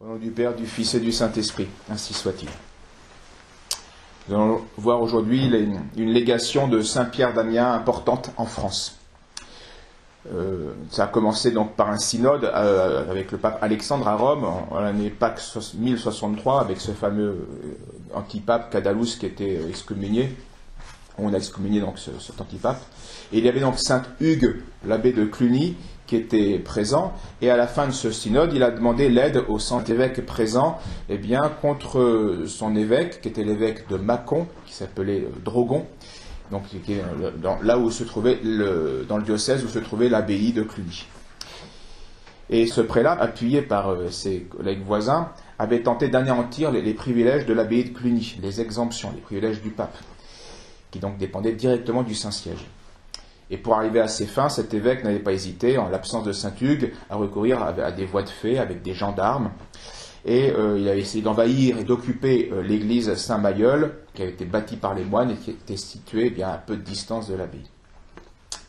Au nom du Père, du Fils et du Saint-Esprit, ainsi soit-il. Nous allons voir aujourd'hui une légation de Saint-Pierre d'Amiens importante en France. Ça a commencé donc par un synode avec le pape Alexandre à Rome en l'année Pâques 1063 avec ce fameux antipape Cadalus qui était excommunié. On a excommunié donc cet antipape. Et il y avait donc Saint Hugues, l'abbé de Cluny, qui était présent, et à la fin de ce synode, il a demandé l'aide au Saint-Évêque présent, contre son évêque, qui était l'évêque de Mâcon, qui s'appelait Drogon, donc qui est là où se trouvait dans le diocèse où se trouvait l'abbaye de Cluny. Et ce prélat, appuyé par ses collègues voisins, avait tenté d'anéantir les privilèges de l'abbaye de Cluny, les exemptions, les privilèges du pape, qui donc dépendaient directement du Saint-Siège. Et pour arriver à ses fins, cet évêque n'avait pas hésité, en l'absence de Saint Hugues, à recourir à des voies de fait avec des gendarmes. Et il avait essayé d'envahir et d'occuper l'église Saint-Mailleul, qui avait été bâtie par les moines et qui était située à peu de distance de l'abbaye.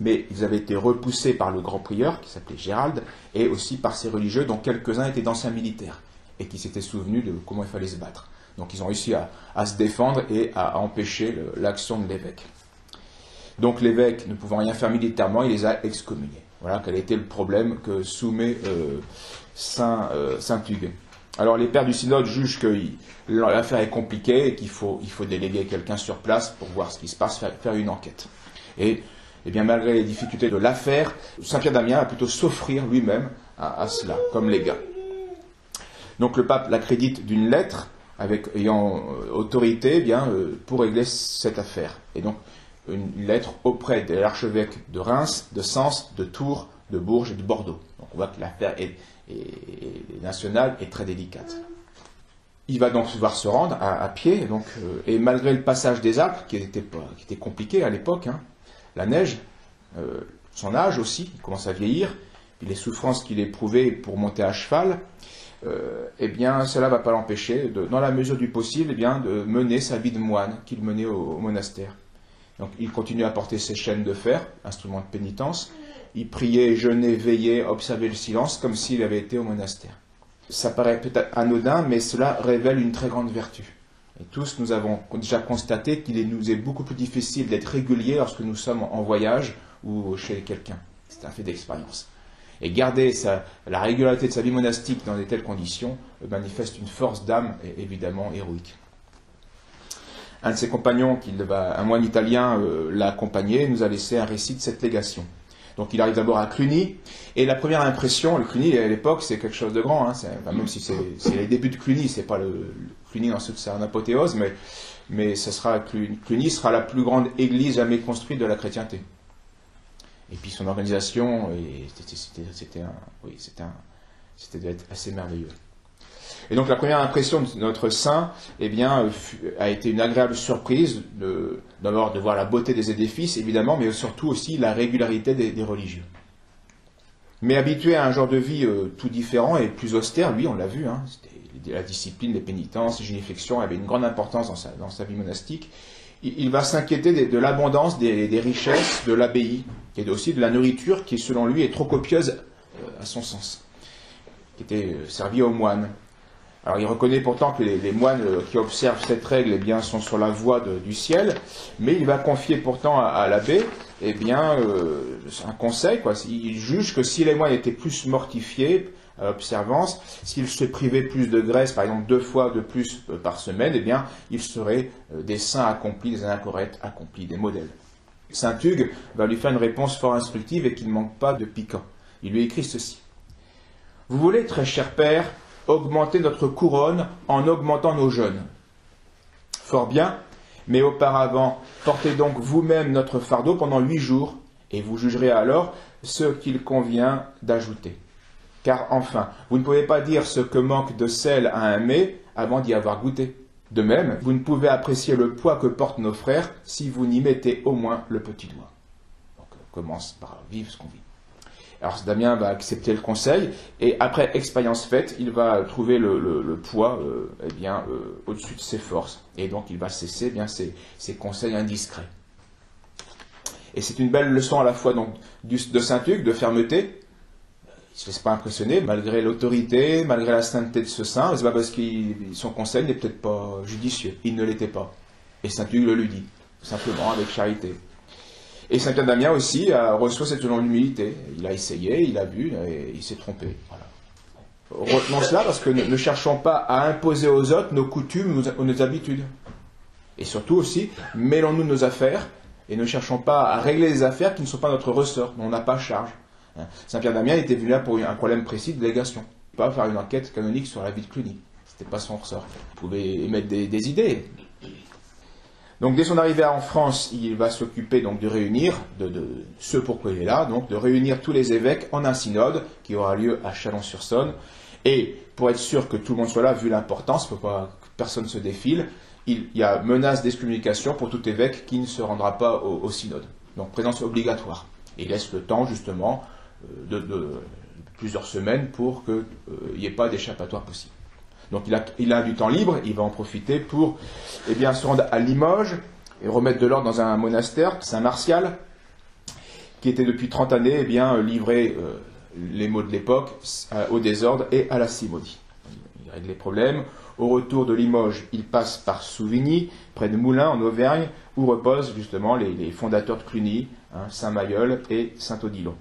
Mais ils avaient été repoussés par le grand prieur, qui s'appelait Gérald, et aussi par ses religieux, dont quelques-uns étaient d'anciens militaires, et qui s'étaient souvenus de comment il fallait se battre. Donc ils ont réussi à se défendre et à empêcher l'action de l'évêque. Donc l'évêque, ne pouvant rien faire militairement, il les a excommuniés. Voilà quel était le problème que soumet Saint Hugues. Alors les pères du synode jugent que l'affaire est compliquée et qu'il faut déléguer quelqu'un sur place pour voir ce qui se passe, faire une enquête. Et bien malgré les difficultés de l'affaire, Saint-Pierre d'Amiens a plutôt s'offrir lui-même à cela, comme légat. Donc le pape l'accrédite d'une lettre ayant autorité pour régler cette affaire. Et donc une lettre auprès de l'archevêque de Reims, de Sens, de Tours, de Bourges et de Bordeaux. Donc on voit que l'affaire est nationale et très délicate. Il va donc devoir se rendre à pied, et malgré le passage des Alpes, qui était compliqué à l'époque, la neige, son âge aussi, il commence à vieillir, puis les souffrances qu'il éprouvait pour monter à cheval, cela ne va pas l'empêcher, dans la mesure du possible, de mener sa vie de moine qu'il menait au monastère. Donc il continue à porter ses chaînes de fer, instrument de pénitence. Il priait, jeûnait, veillait, observait le silence, comme s'il avait été au monastère. Ça paraît peut-être anodin, mais cela révèle une très grande vertu. Et tous, nous avons déjà constaté qu'il nous est beaucoup plus difficile d'être réguliers lorsque nous sommes en voyage ou chez quelqu'un. C'est un fait d'expérience. Et garder la régularité de sa vie monastique dans de telles conditions manifeste une force d'âme évidemment héroïque. Un de ses compagnons, un moine italien, l'a accompagné et nous a laissé un récit de cette légation. Donc il arrive d'abord à Cluny, et la première impression, le Cluny à l'époque c'est quelque chose de grand, même si c'est les débuts de Cluny, c'est pas le Cluny dans son apothéose, mais Cluny sera la plus grande église jamais construite de la chrétienté. Et puis son organisation, c'était d'être assez merveilleux. Et donc la première impression de notre saint, a été une agréable surprise, d'abord de voir la beauté des édifices, évidemment, mais surtout aussi la régularité des religieux. Mais habitué à un genre de vie tout différent et plus austère, lui, on l'a vu, c'était la discipline, les pénitences, les génuflexions avaient une grande importance dans sa vie monastique. Il va s'inquiéter de l'abondance des richesses de l'abbaye, et aussi de la nourriture qui, selon lui, est trop copieuse à son sens, qui était servie aux moines. Alors il reconnaît pourtant que les moines qui observent cette règle sont sur la voie du ciel, mais il va confier pourtant à l'abbé un conseil. Il juge que si les moines étaient plus mortifiés à l'observance, s'ils se privaient plus de graisse, par exemple 2 fois de plus par semaine, ils seraient des saints accomplis, des anachorètes accomplis, des modèles. Saint Hugues va lui faire une réponse fort instructive et qui ne manque pas de piquant. Il lui écrit ceci. « Vous voulez, très cher père, augmenter notre couronne en augmentant nos jeûnes. Fort bien, mais auparavant, portez donc vous-même notre fardeau pendant 8 jours, et vous jugerez alors ce qu'il convient d'ajouter. Car enfin, vous ne pouvez pas dire ce que manque de sel à un mets avant d'y avoir goûté. De même, vous ne pouvez apprécier le poids que portent nos frères si vous n'y mettez au moins le petit doigt. » Donc on commence par vivre ce qu'on vit. Alors Damien va accepter le conseil, et après expérience faite, il va trouver le poids au-dessus de ses forces. Et donc il va cesser ses conseils indiscrets. Et c'est une belle leçon à la fois de Saint Hugues, de fermeté. ne se laisse pas impressionner, malgré l'autorité, malgré la sainteté de ce saint. C'est pas parce que son conseil n'est peut-être pas judicieux. Il ne l'était pas. Et saint Hugues le lui dit, tout simplement, avec charité. Et saint Pierre d'Amiens aussi reçoit cette selon l'humilité. Il a essayé, il a vu, et il s'est trompé. Voilà. Retenons cela parce que ne cherchons pas à imposer aux autres nos coutumes ou nos habitudes. Et surtout aussi, mêlons-nous de nos affaires et ne cherchons pas à régler les affaires qui ne sont pas notre ressort, dont on n'a pas charge. Saint Pierre d'Amiens était venu là pour un problème précis de délégation. Pas faire une enquête canonique sur la vie de Cluny. C'était pas son ressort. Il pouvait émettre des idées. Donc dès son arrivée en France, il va s'occuper donc de réunir, de ce pourquoi il est là, donc de réunir tous les évêques en un synode qui aura lieu à Chalon-sur-Saône. Et pour être sûr que tout le monde soit là, vu l'importance, il ne faut pas que personne se défile, il y a menace d'excommunication pour tout évêque qui ne se rendra pas au synode. Donc présence obligatoire. Et il laisse le temps justement de plusieurs semaines pour qu'il n'y ait pas d'échappatoire possible. Donc il a du temps libre, il va en profiter pour se rendre à Limoges et remettre de l'ordre dans un monastère, Saint-Martial, qui était depuis 30 années livré, les maux de l'époque, au désordre et à la simodie. Il règle les problèmes. Au retour de Limoges, il passe par Souvigny, près de Moulins, en Auvergne, où reposent justement les fondateurs de Cluny, Saint-Mailleul et Saint-Odilon.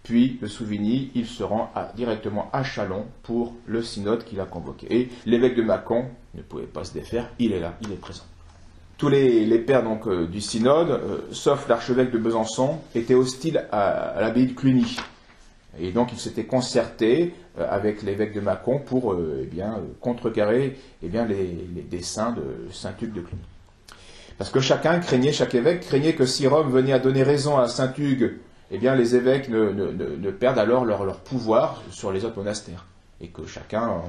Puis, de Souvigny, il se rend directement à Chalon pour le synode qu'il a convoqué. Et l'évêque de Mâcon ne pouvait pas se défaire, il est là, il est présent. Tous les pères donc, du synode, sauf l'archevêque de Besançon, étaient hostiles à l'abbaye de Cluny. Et donc il s'était concerté avec l'évêque de Mâcon pour contrecarrer les desseins de saint Hugues de Cluny. Parce que chaque évêque craignait que si Rome venait à donner raison à saint Hugues, les évêques ne perdent alors leur pouvoir sur les autres monastères. Et que chacun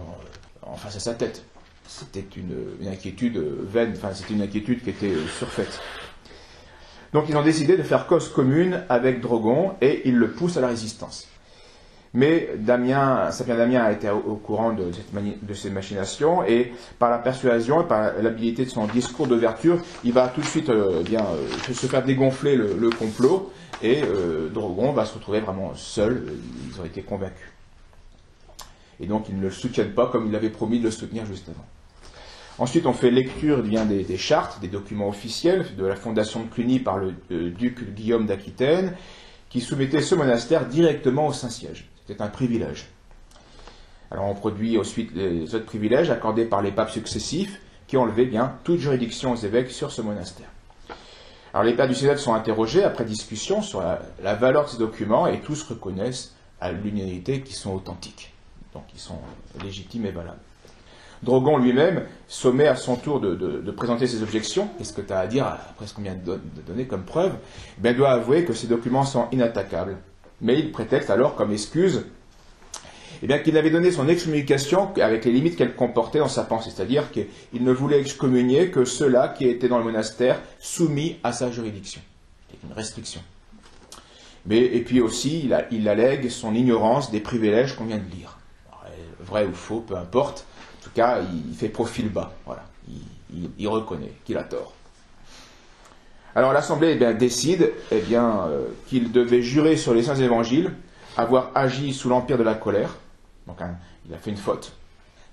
en fasse à sa tête. C'était une inquiétude vaine, c'était une inquiétude qui était surfaite. Donc ils ont décidé de faire cause commune avec Drogon et ils le poussent à la résistance. Mais Saint Pierre d'Amiens a été au courant de ces machinations et par la persuasion et par l'habilité de son discours d'ouverture, il va tout de suite se faire dégonfler le complot et Drogon va se retrouver vraiment seul, ils ont été convaincus. Et donc ils ne le soutiennent pas comme il avait promis de le soutenir juste avant. Ensuite on fait lecture des chartes, des documents officiels de la fondation de Cluny par le duc Guillaume d'Aquitaine qui soumettait ce monastère directement au Saint-Siège. C'était un privilège. Alors on produit ensuite les autres privilèges accordés par les papes successifs qui enlevaient toute juridiction aux évêques sur ce monastère. Alors les pères du synode sont interrogés après discussion sur la valeur de ces documents et tous reconnaissent à l'unanimité qu'ils sont authentiques. Donc ils sont légitimes et valables. Drogon lui-même sommet à son tour de présenter ses objections. Qu'est-ce que tu as à dire après ce qu'on vient de donner comme preuve? Il doit avouer que ces documents sont inattaquables. Mais il prétexte alors comme excuse qu'il avait donné son excommunication avec les limites qu'elle comportait dans sa pensée. C'est-à-dire qu'il ne voulait excommunier que ceux-là qui étaient dans le monastère soumis à sa juridiction. C'est une restriction. Et puis aussi, il allègue son ignorance des privilèges qu'on vient de lire. Alors, vrai ou faux, peu importe. En tout cas, il fait profil bas. Voilà. Il reconnaît qu'il a tort. Alors l'Assemblée décide qu'il devait jurer sur les saints évangiles avoir agi sous l'empire de la colère. Donc il a fait une faute.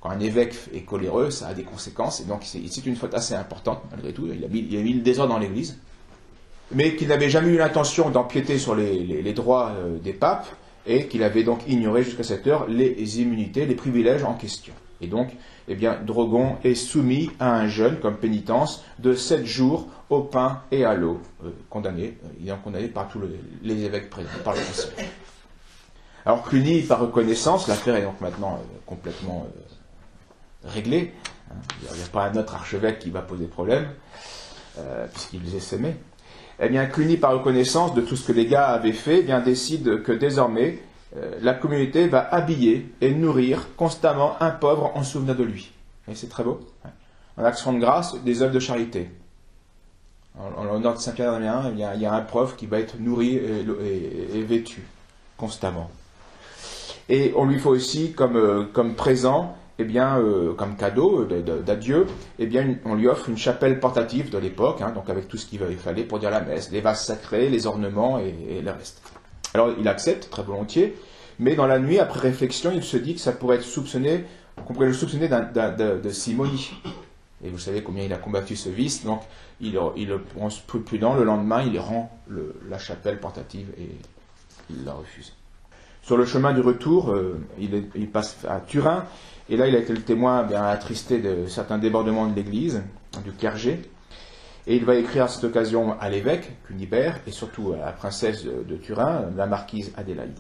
Quand un évêque est coléreux, ça a des conséquences. Et donc c'est une faute assez importante, malgré tout. Il a mis le désordre dans l'Église. Mais qu'il n'avait jamais eu l'intention d'empiéter sur les droits des papes et qu'il avait donc ignoré jusqu'à cette heure les immunités, les privilèges en question. Et donc, Drogon est soumis à un jeûne comme pénitence de 7 jours au pain et à l'eau. Condamné. Il est condamné par tous les évêques présents, par le concile. Alors Cluny, par reconnaissance, l'affaire est donc maintenant complètement réglée. Il n'y a pas un autre archevêque qui va poser problème, puisqu'il les essaimait. Cluny, par reconnaissance de tout ce que les gars avaient fait, décide que désormais, la communauté va habiller et nourrir constamment un pauvre en souvenir de lui. Et c'est très beau. En action de grâce, des œuvres de charité. En l'honneur de Saint-Pierre d'Amiens, il y a un pauvre qui va être nourri et vêtu constamment. Et on lui faut aussi comme présent, comme cadeau d'adieu, on lui offre une chapelle portative de l'époque, donc avec tout ce qu'il fallait pour dire la messe, les vases sacrés, les ornements et le reste. Alors il accepte très volontiers, Mais dans la nuit, après réflexion, il se dit que ça pourrait être soupçonné, qu'on pourrait le soupçonner de simonie. Et vous savez combien il a combattu ce vice, donc il le pense plus prudent. Le lendemain, il rend la chapelle portative et il la refuse. Sur le chemin du retour, il passe à Turin, et là il a été le témoin bien attristé de certains débordements de l'église, du clergé, et il va écrire à cette occasion à l'évêque, Cunibert, et surtout à la princesse de Turin, la marquise Adélaïde.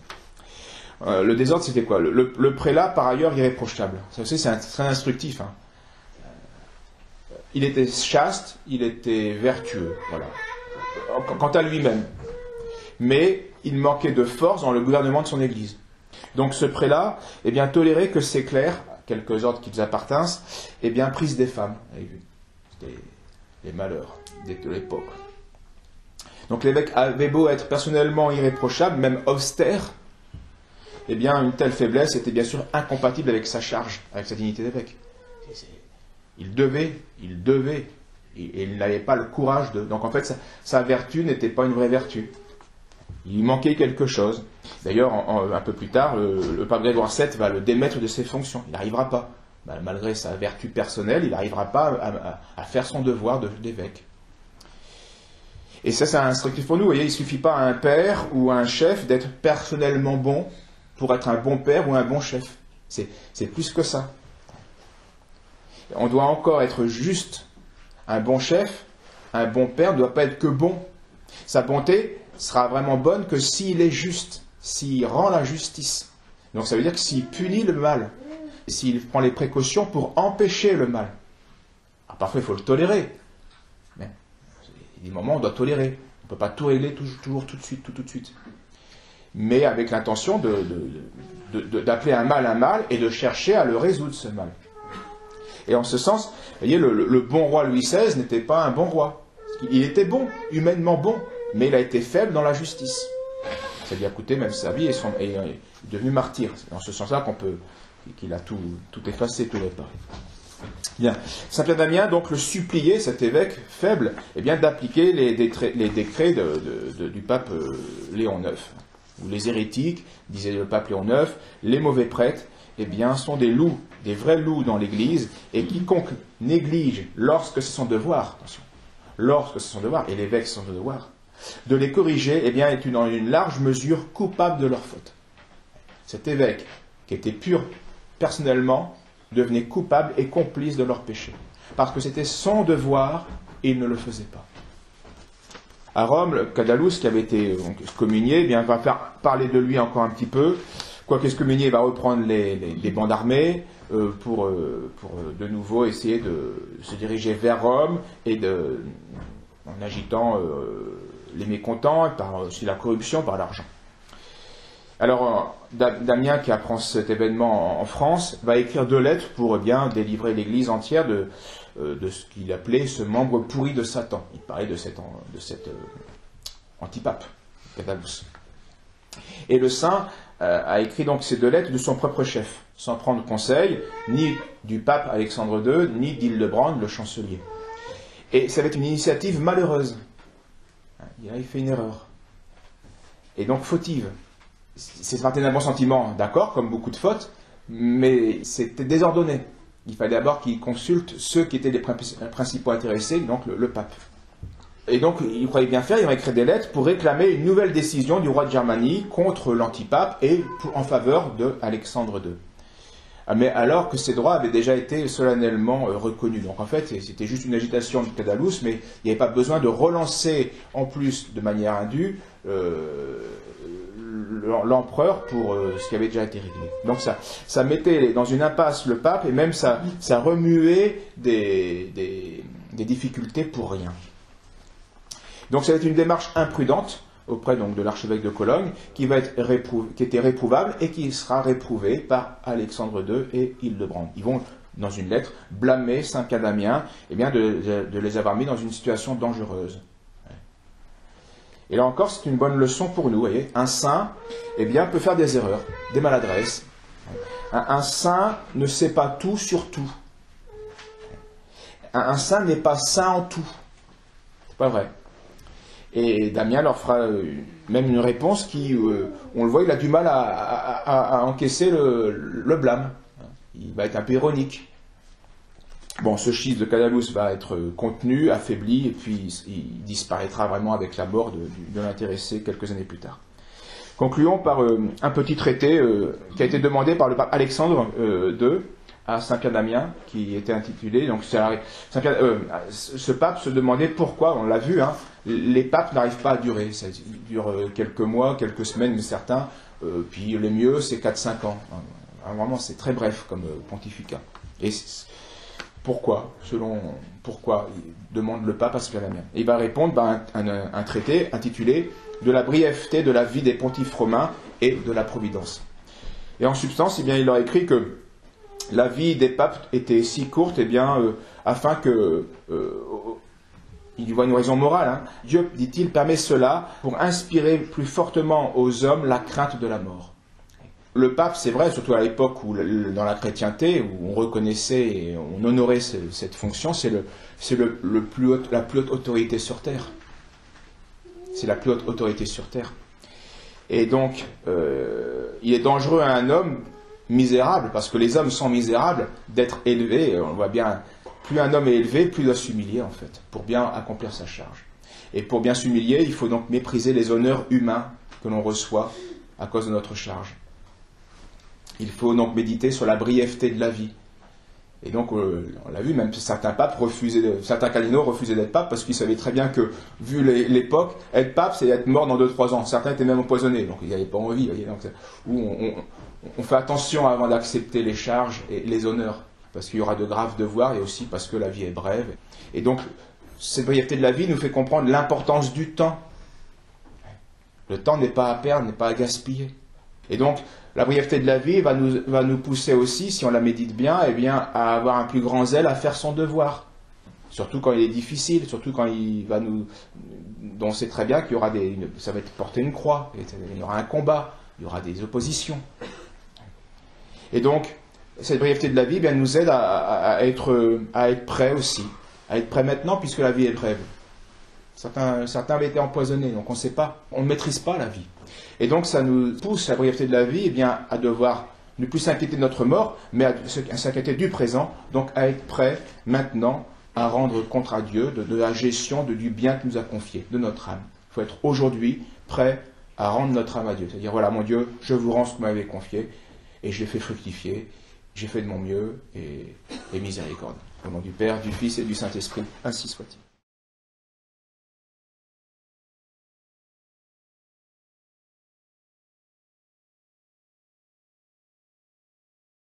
Le désordre, c'était quoi? Le prélat, par ailleurs, irréprochable. Ça aussi, c'est très instructif. Hein. Il était chaste, il était vertueux, voilà. Quant à lui-même. Mais il manquait de force dans le gouvernement de son Église. Donc ce prélat, eh bien, tolérait que ses clercs, quelques ordres qui lui appartinssent, eh bien, prissent des femmes. C'était les malheurs de l'époque. Donc l'évêque avait beau être personnellement irréprochable, même austère, eh bien, une telle faiblesse était bien sûr incompatible avec sa charge, avec sa dignité d'évêque. Il devait, et il n'avait pas le courage de... Donc en fait, sa vertu n'était pas une vraie vertu. Il manquait quelque chose. D'ailleurs, un peu plus tard, le pape Grégoire VII va le démettre de ses fonctions. Il n'arrivera pas. Malgré sa vertu personnelle, il n'arrivera pas à faire son devoir d'évêque. Et ça, c'est instructif pour nous. Vous voyez, il ne suffit pas à un père ou à un chef d'être personnellement bon pour être un bon père ou un bon chef. C'est plus que ça. On doit encore être juste. Un bon chef, un bon père ne doit pas être que bon. Sa bonté sera vraiment bonne que s'il est juste, s'il rend la justice. Donc ça veut dire que s'il punit le mal, s'il prend les précautions pour empêcher le mal. Alors parfois il faut le tolérer, mais il y a des moments où on doit tolérer. On ne peut pas tout régler toujours tout de suite. Mais avec l'intention d'appeler un mal et de chercher à le résoudre ce mal. Et en ce sens, vous voyez, le bon roi Louis XVI n'était pas un bon roi. Il était bon, humainement bon, mais il a été faible dans la justice. Ça lui a coûté même sa vie et est devenu martyr. C'est dans ce sens-là qu'il a tout effacé, tout réparé. Bien. Saint Pierre d'Amiens donc le suppliait, cet évêque faible, eh bien d'appliquer les décrets du pape Léon IX. Où les hérétiques, disait le pape Léon IX, les mauvais prêtres, eh bien, sont des loups, des vrais loups dans l'Église, et quiconque néglige, lorsque c'est son devoir, attention, lorsque c'est son devoir, et l'évêque c'est son devoir, de les corriger, eh bien, est dans une large mesure coupable de leur faute. Cet évêque, qui était pur personnellement, devenait coupable et complice de leur péché, parce que c'était son devoir, et il ne le faisait pas. À Rome, Cadalus, qui avait été excommunié, eh bien, va faire parler de lui encore un petit peu. Quoique excommunié, va reprendre les bancs d'armée pour de nouveau essayer de se diriger vers Rome et en agitant les mécontents, par aussi la corruption, par l'argent. Alors, Damien, qui apprend cet événement en France, va écrire 2 lettres pour bien délivrer l'Église entière de ce qu'il appelait ce membre pourri de Satan. Il parlait de cet antipape, Cadalus. Et le saint a écrit donc ces 2 lettres de son propre chef, sans prendre conseil, ni du pape Alexandre II, ni d'Hildebrand, le chancelier. Et ça va être une initiative malheureuse. Il fait une erreur. Et donc fautive. C'est un bon sentiment, d'accord, comme beaucoup de fautes, mais c'était désordonné. Il fallait d'abord qu'il consulte ceux qui étaient les principaux intéressés, donc le pape. Et donc, il croyait bien faire, il va écrire des lettres pour réclamer une nouvelle décision du roi de Germanie contre l'antipape et en faveur d'Alexandre II. Mais alors que ces droits avaient déjà été solennellement reconnus. Donc en fait, c'était juste une agitation de Cadalus, mais il n'y avait pas besoin de relancer en plus de manière indue l'empereur pour ce qui avait déjà été réglé. Donc ça mettait dans une impasse le pape et même ça remuait des difficultés pour rien. Donc ça va être une démarche imprudente auprès donc de l'archevêque de Cologne qui était réprouvable et qui sera réprouvé par Alexandre II et Hildebrand. Ils vont dans une lettre blâmer Saint Pierre d'Amiens de les avoir mis dans une situation dangereuse. Et là encore, c'est une bonne leçon pour nous. Voyez, un saint peut faire des erreurs, des maladresses. Un saint ne sait pas tout sur tout. Un saint n'est pas saint en tout. C'est pas vrai. Et Damien leur fera même une réponse qui, on le voit, il a du mal à encaisser le blâme. Il va être un peu ironique. Bon, ce schisme de Cadalus va être contenu, affaibli, et puis il disparaîtra vraiment avec la mort de l'intéressé quelques années plus tard. Concluons par un petit traité qui a été demandé par le pape Alexandre II à Saint-Pierre d'Amiens, qui était intitulé, donc ce pape se demandait pourquoi, on l'a vu, hein, les papes n'arrivent pas à durer, ça dure quelques mois, quelques semaines, mais certains, puis le mieux c'est 4-5 ans. Vraiment c'est très bref comme pontificat. Et pourquoi demande le pape à Saint-Pierre d'Amiens. Et il va répondre un traité intitulé « De la brièveté de la vie des pontifes romains et de la providence ». Et en substance, eh bien, il leur écrit que la vie des papes était si courte, eh bien, afin que, il y voit une raison morale, hein. Dieu, dit-il, permet cela pour inspirer plus fortement aux hommes la crainte de la mort. Le pape, c'est vrai, surtout à l'époque où, dans la chrétienté, où on reconnaissait et on honorait cette fonction, c'est la plus haute autorité sur terre. C'est la plus haute autorité sur terre. Et donc, il est dangereux à un homme misérable, parce que les hommes sont misérables, d'être élevé. On voit bien, plus un homme est élevé, plus il doit s'humilier, en fait, pour bien accomplir sa charge. Et pour bien s'humilier, il faut donc mépriser les honneurs humains que l'on reçoit à cause de notre charge. Il faut donc méditer sur la brièveté de la vie. Et donc, on l'a vu, même certains cardinaux refusaient d'être pape parce qu'ils savaient très bien que, vu l'époque, être pape, c'est être mort dans 2-3 ans. Certains étaient même empoisonnés, donc ils n'avaient pas envie. Donc, on fait attention avant d'accepter les charges et les honneurs, parce qu'il y aura de graves devoirs et aussi parce que la vie est brève. Et donc, cette brièveté de la vie nous fait comprendre l'importance du temps. Le temps n'est pas à perdre, n'est pas à gaspiller. Et donc, la brièveté de la vie va nous pousser aussi, si on la médite bien, eh bien, à avoir un plus grand zèle à faire son devoir. Surtout quand il est difficile, surtout quand dont on sait très bien qu'il y aura ça va être porter une croix, il y aura un combat, il y aura des oppositions. Et donc, cette brièveté de la vie, eh bien, nous aide à être prêt aussi, à être prêt maintenant puisque la vie est brève. Certains avaient été empoisonnés, donc on ne sait pas, on ne maîtrise pas la vie. Et donc ça nous pousse, la brièveté de la vie, eh bien, à devoir ne plus s'inquiéter de notre mort, mais à s'inquiéter du présent, donc à être prêt maintenant à rendre compte à Dieu de la gestion du bien qu'il nous a confié, de notre âme. Il faut être aujourd'hui prêt à rendre notre âme à Dieu. C'est-à-dire, voilà, mon Dieu, je vous rends ce que vous m'avez confié, et je l'ai fait fructifier, j'ai fait de mon mieux, et miséricorde. Au nom du Père, du Fils et du Saint-Esprit, ainsi soit-il.